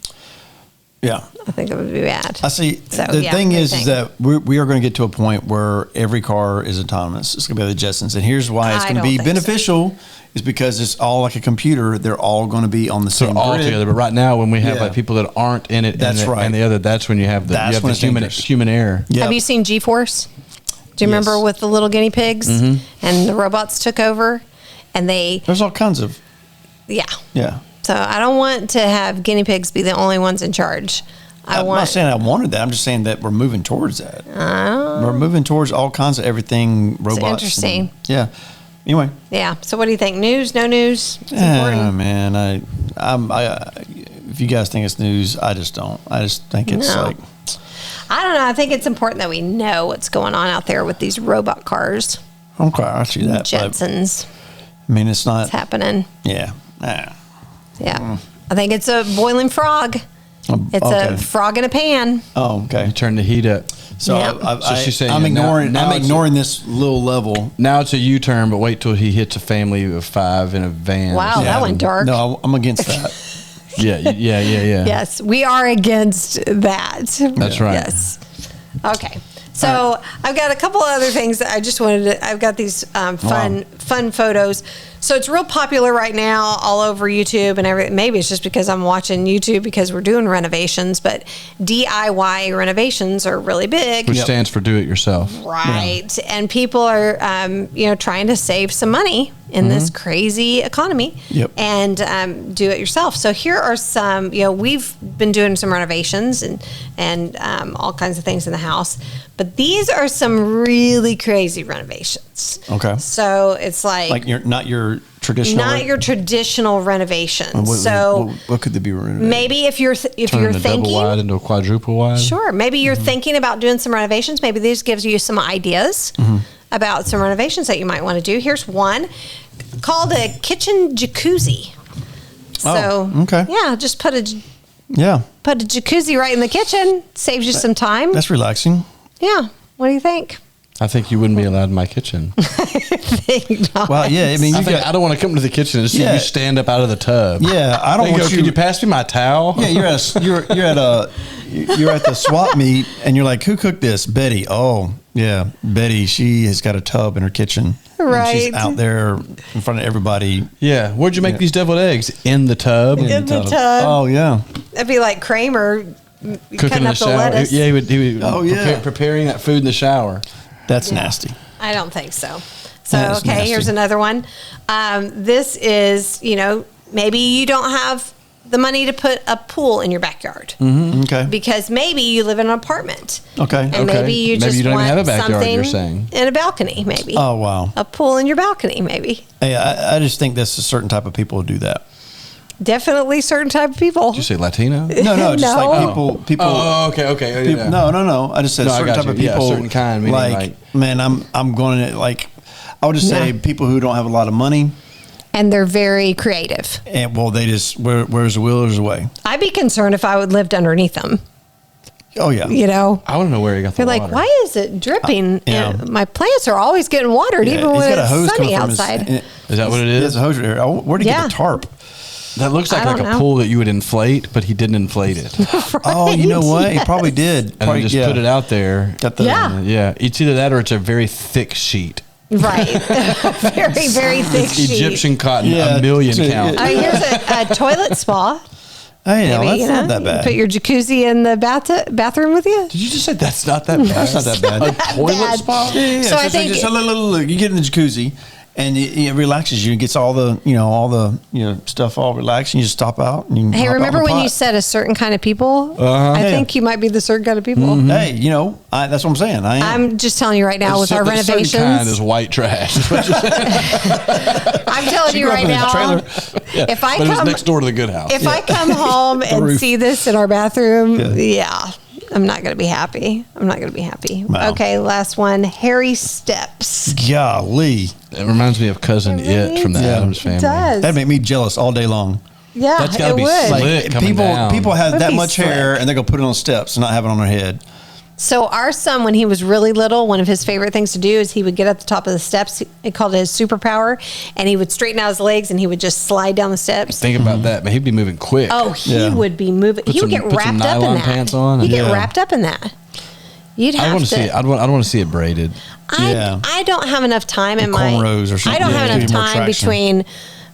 yeah. I think it would be bad. I see. So, The yeah, thing good is thing. that we are going to get to a point where every car is autonomous. It's going to be the Jetsons. And here's why it's I going to don't be think so. beneficial is because it's all like a computer. They're all going to be on the same All grid. together, but right now when we have Yeah. like people that aren't in it, That's right. and the other, that's when you have the That's when it's dangerous. human error. Yep. Have you seen G-Force? Do you Yes. remember with the little guinea pigs Mm-hmm. and the robots took over, and they There's all kinds of, yeah. yeah. So I don't want to have guinea pigs be the only ones in charge. I'm not saying I wanted that. I'm just saying that we're moving towards that. We're moving towards all kinds of everything, robots. interesting. and- yeah. Anyway. Yeah. So what do you think? News? No news? It's Yeah, important. man. I, if you guys think it's news, I just don't. I just think it's No. like, I don't know. I think it's important that we know what's going on out there with these robot cars, okay, I see that. But, Jetsons. I mean, it's not. It's happening. Yeah. Yeah. I think it's a boiling frog. It's okay. a frog in a pan. Oh, okay. Turn the heat up. So, Yeah. So she's saying I'm now- ignoring. now I'm it's- ignoring this little level. Now it's a U-turn, but wait till he hits a family of 5 in a van. Wow, that went dark. No, I'm against that. Yeah. Yes, we are against that. That's right. Yes. Okay. So I've got a couple other things that I just wanted to. I've got these fun photos. So it's real popular right now all over YouTube and everything. Maybe it's just because I'm watching YouTube because we're doing renovations, but DIY renovations are really big. Which stands for do it yourself. Right. And people are, trying to save some money in this crazy economy Yep. and do it yourself. So here are some, we've been doing some renovations and all kinds of things in the house, but these are some really crazy renovations. Okay. So it's like Not your traditional. not your traditional renovation. What, what could they be renovated? Maybe if you're Turn you're a double thinking, wide into a quadruple wide. sure, maybe you're thinking about doing some renovations. Maybe this gives you some ideas about some renovations that you might want to do. Here's one called a kitchen jacuzzi. So, Oh, okay. yeah, just put a Yeah, jacuzzi right in the kitchen. Saves you some time. that's relaxing. Yeah. What do you think? I think you wouldn't be allowed in my kitchen. Think not. Well, yeah. I mean, I you think got, I don't want to come to the kitchen and see Yeah. you stand up out of the tub. yeah. I don't They go, want you. Could you pass me my towel? Yeah, you're at the swap meet, and you're like, who cooked this? Betty. Oh, yeah, Betty. She has got a tub in her kitchen. And she's Right. out there in front of everybody. Yeah. Where'd you make these deviled eggs? In the tub. In the tub. Oh yeah. That'd be like Kramer Cooking cutting in the up the shower. lettuce. Yeah, he would Oh, yeah. preparing that food in the shower. That's nasty. I don't think so. So, That is okay, nasty. here's another one. This is, maybe you don't have the money to put a pool in your backyard Okay. because maybe you live in an apartment. Okay. And Okay. maybe you Maybe just you don't even want have a backyard, something you're saying. in a balcony, maybe. Oh wow. A pool in your balcony, maybe. Hey, I just think that's a certain type of people who do that. Definitely certain type of people. Did you say Latino? No, just No. like people. Oh, okay. People, no. I just said No, a I certain got type of you. Yeah, a people. certain kind, meaning like- man, I'm going to like. I would just say Yeah. people who don't have a lot of money, And they're very creative. and well, they just where's the will, there's a way. I'd be concerned if I would lived underneath them. Oh yeah. I want to know where he got the You're water. like, why is it dripping? Yeah. And my plants are always getting watered, Yeah, even he's when got a it's hose sunny coming from his- outside. Is that what it He is? has a hose right here. Where'd he Yeah. get the tarp? That looks like I a don't know. pool that you would inflate, but he didn't inflate it. Oh, you know what? He probably did. And Probably, then just put it out there. Got the, Yeah. Yeah. It's either that or it's a very thick sheet. Right. Very, very thick sheet. Egyptian cotton, Yeah. a million count. Here's a toilet spa. Hey, no, Maybe, that's not that bad. Put your jacuzzi in the bathroom with you. Did you just say that's not that bad? That's not that bad. A toilet bad. spa? Yeah. So I think- just look, you get in the jacuzzi, and it relaxes you. It gets all the stuff all relaxed. And you just stop out. And you Hey, hop out remember in the when you pot. said a certain kind of people? I Yeah. think you might be the certain kind of people. Hey, that's what I'm saying. I am. I'm just telling you right now with our The certain renovations. kind is white trash. is what you're saying. I'm telling She you grew up right in a now. trailer. If I but it was come, next door to the good house. if I come home and roof. see this in our bathroom, Yeah. I'm not going to be happy. Wow. Okay, last one. Hairy steps. Golly, It reminds me of Cousin It from the Yeah. Addams Family. It does. that'd make me jealous all day long. Yeah, That's gotta it be would. slick. coming down. People have Would that be much hair, slick. and they're gonna put it on steps and not have it on their head. So our son, when he was really little, one of his favorite things to do is he would get at the top of the steps. He called it his superpower, and he would straighten out his legs and he would just slide down the steps. Think about that, man. He'd be moving quick. Oh, he Yeah. would be moving. He would some- get put some wrapped up in nylon that. pants on He'd and- get Yeah. wrapped up in that. You'd have I want to to see it. I'd want to see it braided. Yeah. I don't have enough time in my. cornrows or something. I don't Yeah, have give enough you more time traction. between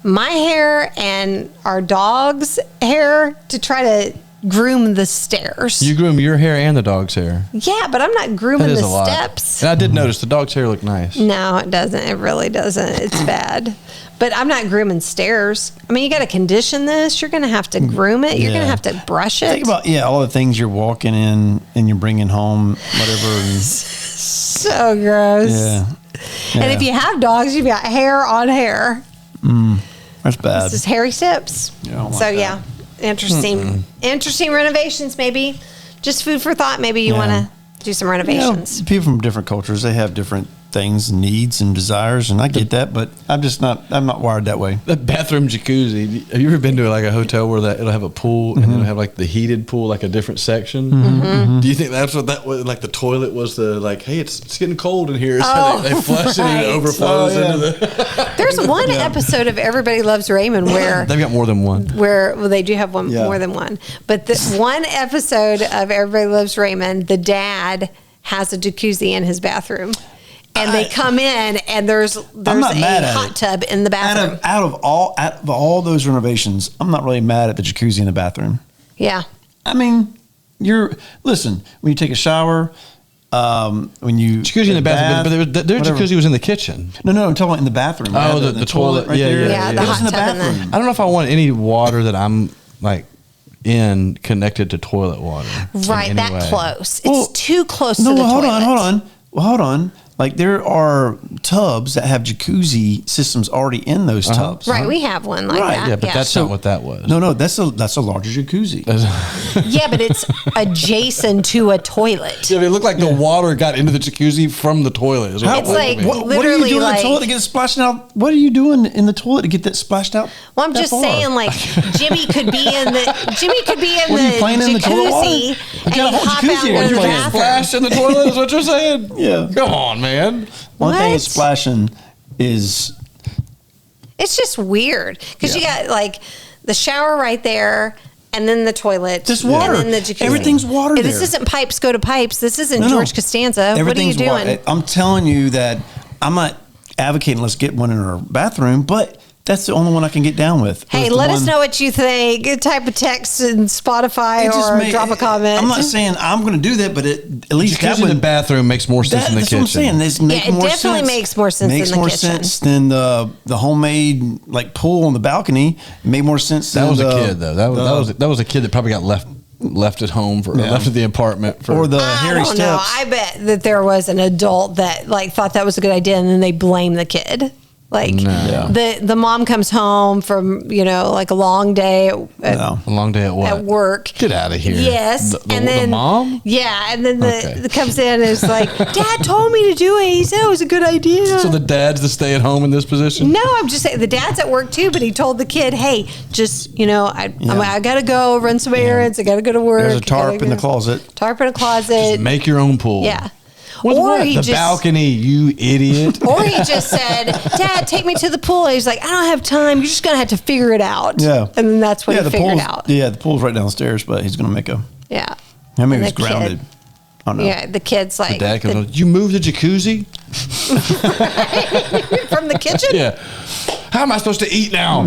my hair and our dog's hair to try to groom the stairs. You groom your hair and the dog's hair. Yeah, but I'm not That grooming is the a lot. steps. And I did notice the dog's hair looked nice. No, it doesn't. It really doesn't. It's bad. But I'm not grooming stairs. I mean, you got to condition this. You're going to have to groom it. You're going to Yeah. have to brush it. Think about all the things you're walking in and you're bringing home, whatever. And, So gross. yeah, And if you have dogs, you've got hair on hair. that's bad. This is hairy steps. Yeah, I don't like So that. yeah, interesting renovations. Maybe just food for thought. Maybe you Yeah. want to do some renovations. People from different cultures, they have different things, needs, and desires, and I get that, but I'm not wired that way. The bathroom jacuzzi. Have you ever been to like a hotel where it'll have a pool and it'll have like the heated pool, like a different section? Do you think that's what that was? Like the toilet was the like, hey, it's getting cold in here, so Oh, they flush it and right. it overflows Oh, yeah. into the. There's one episode of Everybody Loves Raymond where They've got more than one. well, they do have one Yeah. more than one, but the one episode of Everybody Loves Raymond, the dad has a jacuzzi in his bathroom. And they come in, and there's not mad a at hot it. tub in the bathroom. Out of all those renovations, I'm not really mad at the jacuzzi in the bathroom. Yeah. I mean, listen, when you take a shower, when you Jacuzzi in the bathroom, but their whatever. jacuzzi was in the kitchen. No, I'm talking about in the bathroom. Oh, Right? the toilet. right Yeah, there. yeah, the It was hot in the tub in the- bathroom. I don't know if I want any water that I'm like in connected to toilet water. in Right, any that way. close. Well, It's too close to No, the well, toilet. hold on. Like there are tubs that have jacuzzi systems already in those tubs. Right, we have one like Right, that. Yeah, but that's So- not what that was. No, that's a larger jacuzzi. Yeah, but it's adjacent to a toilet. Yeah, but it looked like the water got into the jacuzzi from the toilet. is what It's it looked like to me. What are you literally doing in like- the toilet to get it splashed out? What are you doing in the toilet to get that splashed out? Well, I'm that just far? saying, like Jimmy could be in the What are you playing in the toilet water? jacuzzi You and got a he'd whole hop jacuzzi out here. into What the you playing? bathroom. Splash in the toilet is what you're saying? Yeah. Come on, man. One thing What? that's splashing is It's just weird because you got like the shower right there. And then the toilet. Just water. And then the jacuzzi. Everything's water This there. isn't pipes go to pipes. This isn't No, no. George Costanza. What are you everything's doing? water. I'm telling you that I'm not advocating let's get one in our bathroom, but that's the only one I can get down with. Hey, Was the let us one- know what you think. Type of text in Spotify It just or may- drop a comment. I'm not saying I'm going to do that, but at least that Jacuzzi in the would. bathroom makes more sense in the That's kitchen. what I'm saying. This makes it more definitely sense. makes more sense Makes in the more kitchen. sense than the homemade like pool on the balcony. It made more sense. That than was a the- kid though. That was a kid that probably got left at home or Yeah. left at the apartment for or the I hairy don't steps. know. I bet that there was an adult that like thought that was a good idea, and then they blame the kid. Like No. the mom comes home from like a long day at, No. a long day at what? at work. Get out of here. Yes, The and then mom? Yeah, and then Okay. the comes in and is like, "Dad told me to do it. He said it was a good idea." So the dad's the stay at home in this position? No, I'm just saying the dad's at work too, but he told the kid, "Hey, just I gotta go run some errands. I gotta go to work. There's a I gotta tarp in the go." closet. Tarp in a closet. Make your own pool. Yeah. The balcony, you idiot. Or he just said, Dad, take me to the pool. He's like, I don't have time. You're just going to have to figure it out. Yeah. And then that's when he figured out. Yeah, the pool's right downstairs, but he's going to make a... Yeah. Maybe And he's the kid- grounded. I don't know. Yeah, the kid's like... Dad comes on, you moved the jacuzzi? From the kitchen? Yeah. How am I supposed to eat now?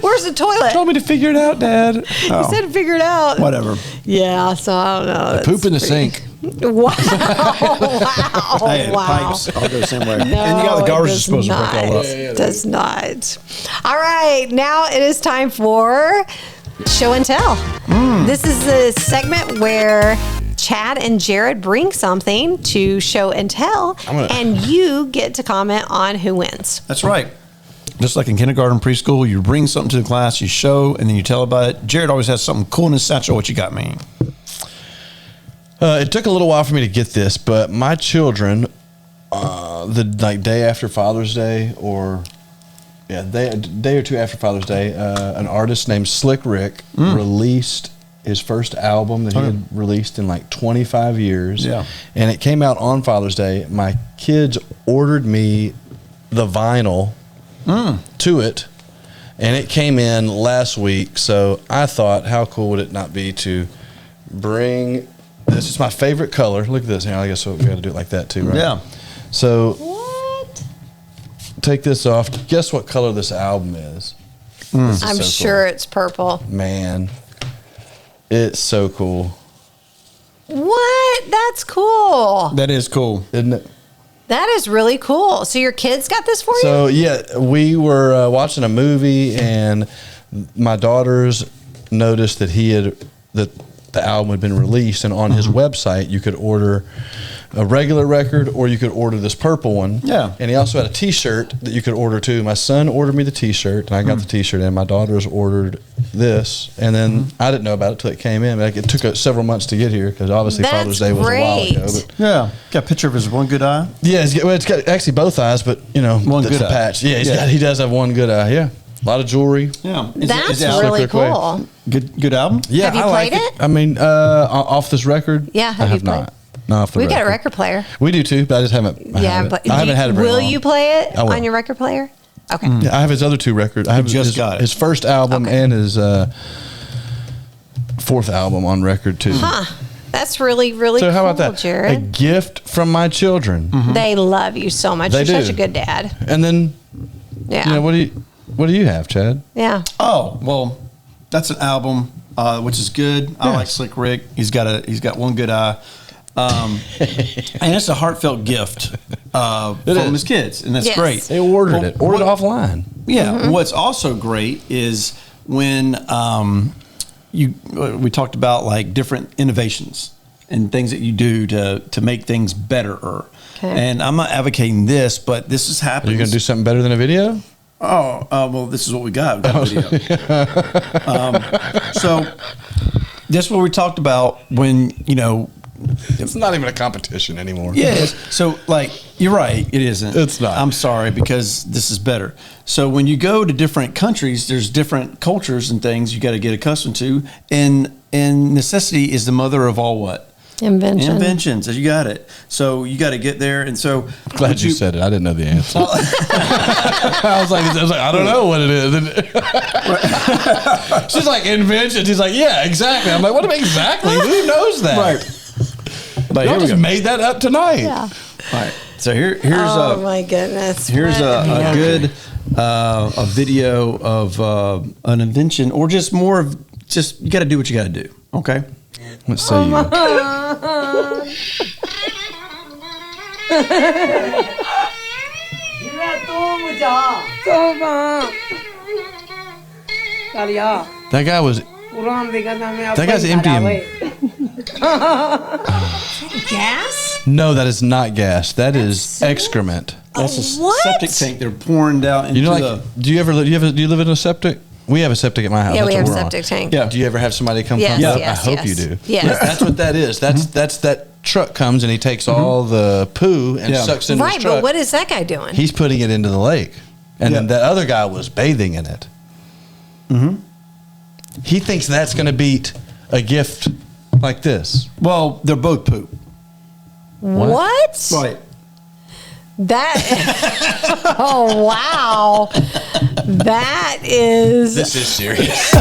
Where's the toilet? Told me to figure it out, Dad. He said figure it out. Whatever. Yeah, so I don't know. That's Poop in the pretty- sink. Wow. Wow. Hey, wow. pipes all go the same way. No, and you got the it garbage does disposal not. brick all up. It does not. All right, now it is time for Show and Tell. This is the segment where Chad and Jared bring something to show and tell, and you get to comment on who wins. That's right. Just like in kindergarten, preschool, you bring something to the class, you show, and then you tell about it. Jared always has something cool in his satchel. What you got, me? It took a little while for me to get this, but my children, the day after Father's Day, day or two after Father's Day, an artist named Slick Rick released his first album that he had released in like 25 years. Yeah. And it came out on Father's Day. My kids ordered me the vinyl to it, and it came in last week. So I thought, how cool would it not be to bring this? Is my favorite color. Look at this. Here, I guess we got to do it like that too, right? Yeah. So What? take this off. Guess what color this album is? This is I'm so sure it's purple. cool. Man, it's so cool, What? That's cool. That is cool. isn't it? That is really cool. So your kids got this for you? So yeah, we were watching a movie, and my daughters noticed that that the album had been released, and on his website you could order a regular record or you could order this purple one. Yeah. And he also had a T-shirt that you could order too. My son ordered me the T-shirt, and I got the T-shirt, and my daughters ordered this, and then I didn't know about it till it came in. Like, it took several months to get here because obviously That's Father's Day was a while ago. great. But Yeah. Got a picture of his one good eye. yeah, it's got actually both eyes, but One that's good a eye. patch. Yeah, Yeah. he does have one good eye. Yeah, a lot of jewelry. Yeah. That's it out? really Slick Rick way. cool. Good album? Yeah, Have you I like played it? I mean, off this record, Yeah, have I you have played? not. Not off the We record. got a record player. We do too, but I just haven't. I haven't had it very Will long. you play it I will. on your record player? Okay. Yeah, I have his other two records. I have just got it. his first album Okay. and his fourth album on record too. Huh. That's really, really So cool, how about that? A Jared. gift from my children, They love you so much. They You're such do. a good dad. and then Yeah. what do you have, Chad? Yeah. Oh, well, that's an album, which is good. I like Slick Rick. He's got one good eye. And it's a heartfelt gift from is. his kids, and that's Yes. great. They ordered Well, it offline. Yeah. What's also great is when we talked about like different innovations and things that you do to make things better. Okay. And I'm not advocating this, but this is Are happening. you going to do something better than a video? Oh, well, this is what we got. We got a video. So that's what we talked about when, It's not even a competition anymore. yes. So, like, you're right. It isn't. It's not. I'm sorry, because this is better. So when you go to different countries, there's different cultures and things you got to get accustomed to. And necessity is the mother of all what? Inventions. You got it. So you got to get there. And so Glad you said it. I didn't know the answer. I was like, I don't know what it is. She's like, inventions. He's like, yeah, exactly. I'm like, what exactly? Who knows that? Right. But Y'all here we just go. made that up tonight. Yeah. All right. So here's Oh my goodness. here's What? a good a video of an invention, or just more of just you got to do what you got to do. Okay. Let's say you. That guy was. That guy's emptying. Gas? No, that is not gas. That is excrement. That's a What? septic tank they're pouring down into You know, the. like, do you live in a septic? We have a septic at my house. Yeah, we That's have what a we're on. septic tank. Yeah. Do you ever have somebody come Yes, pump it up? yes, I hope yes. you do. Yes. That's what that is. That's that truck comes and he takes all the poo and Yeah. sucks into his Right, truck. but what is that guy doing? He's putting it into the lake, and then Yeah. that other guy was bathing in it. He thinks that's going to beat a gift like this. Well, they're both poop. What? Right. That. Oh, wow. That is. This is serious.